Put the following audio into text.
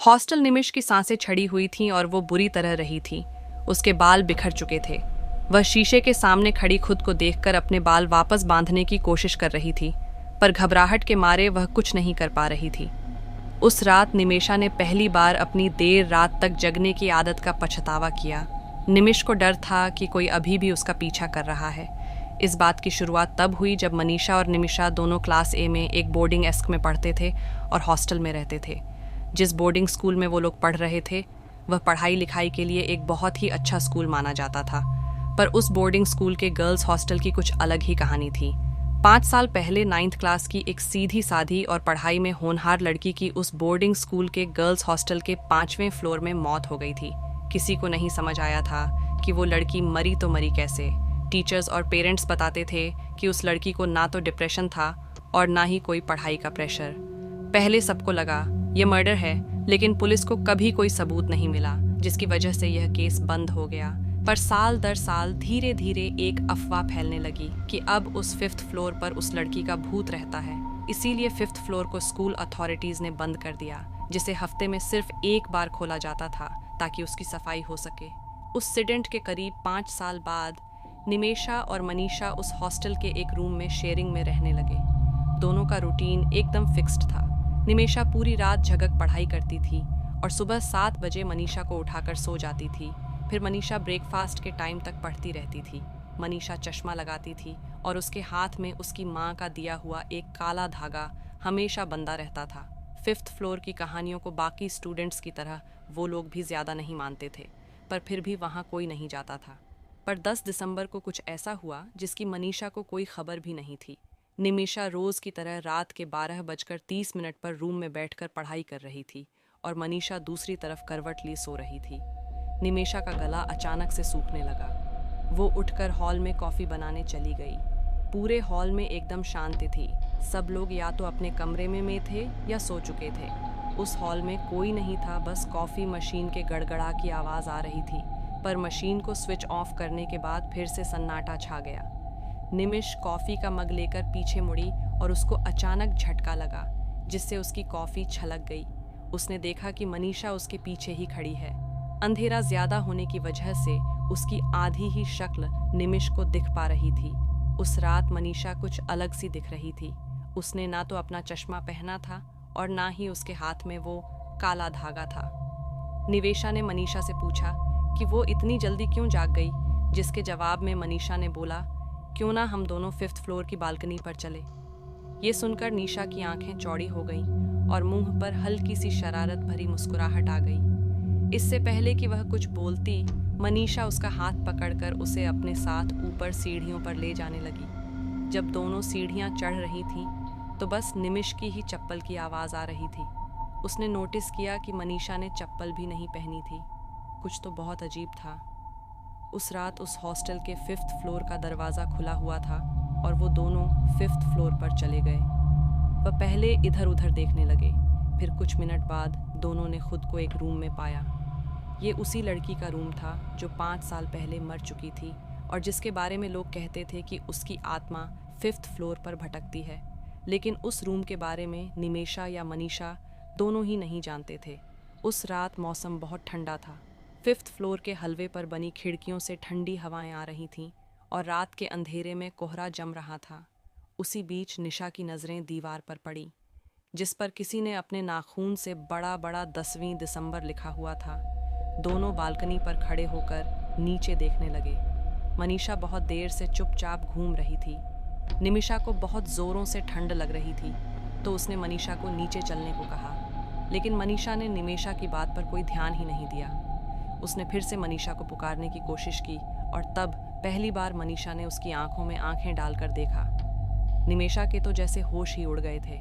Hostel निमिष की सांसें छड़ी हुई थीं और वो बुरी तरह रही थी। उसके बाल बिखर चुके थे। वह शीशे के सामने खड़ी खुद को देखकर अपने बाल वापस बांधने की कोशिश कर रही थी, पर घबराहट के मारे वह कुछ नहीं कर पा रही थी। उस रात निमेषा ने पहली बार अपनी देर रात तक जगने की आदत का पछतावा किया। निमिष को डर था कि कोई अभी भी उसका पीछा कर रहा है। इस बात की शुरुआत तब हुई जब मनीषा और निमिषा दोनों क्लास ए में एक बोर्डिंग एस्क में पढ़ते थे और हॉस्टल में रहते थे। जिस बोर्डिंग स्कूल में वो लोग पढ़ रहे थे वह पढ़ाई लिखाई के लिए एक बहुत ही अच्छा स्कूल माना जाता था, पर उस बोर्डिंग स्कूल के गर्ल्स हॉस्टल की कुछ अलग ही कहानी थी। 5 साल पहले 9th क्लास की एक सीधी साधी और पढ़ाई में होनहार लड़की की उस बोर्डिंग स्कूल के गर्ल्स हॉस्टल के 5वें फ्लोर में मौत हो गई थी। किसी को नहीं समझ आया था कि वो लड़की मरी तो मरी कैसे। टीचर्स और पेरेंट्स बताते थे कि उस लड़की को ना तो डिप्रेशन था और ना ही कोई पढ़ाई का प्रेशर। पहले सबको लगा ये मर्डर है, लेकिन पुलिस को कभी कोई सबूत नहीं मिला, जिसकी वजह से यह केस बंद हो गया। पर साल दर साल धीरे धीरे एक अफवाह फैलने लगी कि अब उस 5th फ्लोर पर उस लड़की का भूत रहता है। इसीलिए 5th फ्लोर को स्कूल अथॉरिटीज ने बंद कर दिया, जिसे हफ्ते में सिर्फ एक बार खोला जाता था ताकि उसकी सफाई हो सके। उस इंसिडेंट के करीब 5 साल बाद निमेषा और मनीषा उस हॉस्टल के एक रूम में शेयरिंग में रहने लगे। दोनों का रूटीन एकदम फिक्स्ड था। निमेषा पूरी रात झगक पढ़ाई करती थी और सुबह 7 बजे मनीषा को उठाकर सो जाती थी। फिर मनीषा ब्रेकफास्ट के टाइम तक पढ़ती रहती थी। मनीषा चश्मा लगाती थी और उसके हाथ में उसकी माँ का दिया हुआ एक काला धागा हमेशा बंधा रहता था। 5th फ्लोर की कहानियों को बाकी स्टूडेंट्स की तरह वो लोग भी ज़्यादा नहीं मानते थे, पर फिर भी वहाँ कोई नहीं जाता था। पर 10 दिसंबर को कुछ ऐसा हुआ जिसकी मनीषा को कोई खबर भी नहीं थी। निमिषा रोज़ की तरह रात के 12:30 पर रूम में बैठकर पढ़ाई कर रही थी और मनीषा दूसरी तरफ करवट लिए सो रही थी। निमिषा का गला अचानक से सूखने लगा। वो उठकर हॉल में कॉफ़ी बनाने चली गई। पूरे हॉल में एकदम शांति थी। सब लोग या तो अपने कमरे में थे या सो चुके थे। उस हॉल में कोई नहीं था, बस कॉफ़ी मशीन के गड़गड़ा की आवाज़ आ रही थी। पर मशीन को स्विच ऑफ करने के बाद फिर से सन्नाटा छा गया। निमिष कॉफ़ी का मग लेकर पीछे मुड़ी और उसको अचानक झटका लगा, जिससे उसकी कॉफ़ी छलक गई। उसने देखा कि मनीषा उसके पीछे ही खड़ी है। अंधेरा ज़्यादा होने की वजह से उसकी आधी ही शक्ल निमिष को दिख पा रही थी। उस रात मनीषा कुछ अलग सी दिख रही थी। उसने ना तो अपना चश्मा पहना था और ना ही उसके हाथ में वो काला धागा था। निवेशा ने मनीषा से पूछा कि वो इतनी जल्दी क्यों जाग गई, जिसके जवाब में मनीषा ने बोला, क्यों ना हम दोनों 5th फ्लोर की बालकनी पर चले। ये सुनकर निशा की आंखें चौड़ी हो गईं और मुंह पर हल्की सी शरारत भरी मुस्कुराहट आ गई। इससे पहले कि वह कुछ बोलती, मनीषा उसका हाथ पकड़कर उसे अपने साथ ऊपर सीढ़ियों पर ले जाने लगी। जब दोनों सीढ़ियां चढ़ रही थीं, तो बस निमिष की ही चप्पल की आवाज़ आ रही थी। उसने नोटिस किया कि मनीषा ने चप्पल भी नहीं पहनी थी। कुछ तो बहुत अजीब था। उस रात उस हॉस्टल के 5th फ्लोर का दरवाज़ा खुला हुआ था और वो दोनों 5th फ्लोर पर चले गए। वह पहले इधर उधर देखने लगे, फिर कुछ मिनट बाद दोनों ने खुद को एक रूम में पाया। ये उसी लड़की का रूम था जो 5 साल पहले मर चुकी थी और जिसके बारे में लोग कहते थे कि उसकी आत्मा 5th फ्लोर पर भटकती है। लेकिन उस रूम के बारे में निमेषा या मनीषा दोनों ही नहीं जानते थे। उस रात मौसम बहुत ठंडा था। 5th फ्लोर के हलवे पर बनी खिड़कियों से ठंडी हवाएं आ रही थीं और रात के अंधेरे में कोहरा जम रहा था। उसी बीच निशा की नज़रें दीवार पर पड़ी, जिस पर किसी ने अपने नाखून से बड़ा बड़ा 10वीं दिसंबर लिखा हुआ था। दोनों बालकनी पर खड़े होकर नीचे देखने लगे। मनीषा बहुत देर से चुपचाप घूम रही थी। निमिषा को बहुत ज़ोरों से ठंड लग रही थी, तो उसने मनीषा को नीचे चलने को कहा, लेकिन मनीषा ने निमेषा की बात पर कोई ध्यान ही नहीं दिया। उसने फिर से मनीषा को पुकारने की कोशिश की और तब पहली बार मनीषा ने उसकी आंखों में आंखें डालकर देखा। निमेषा के तो जैसे होश ही उड़ गए थे।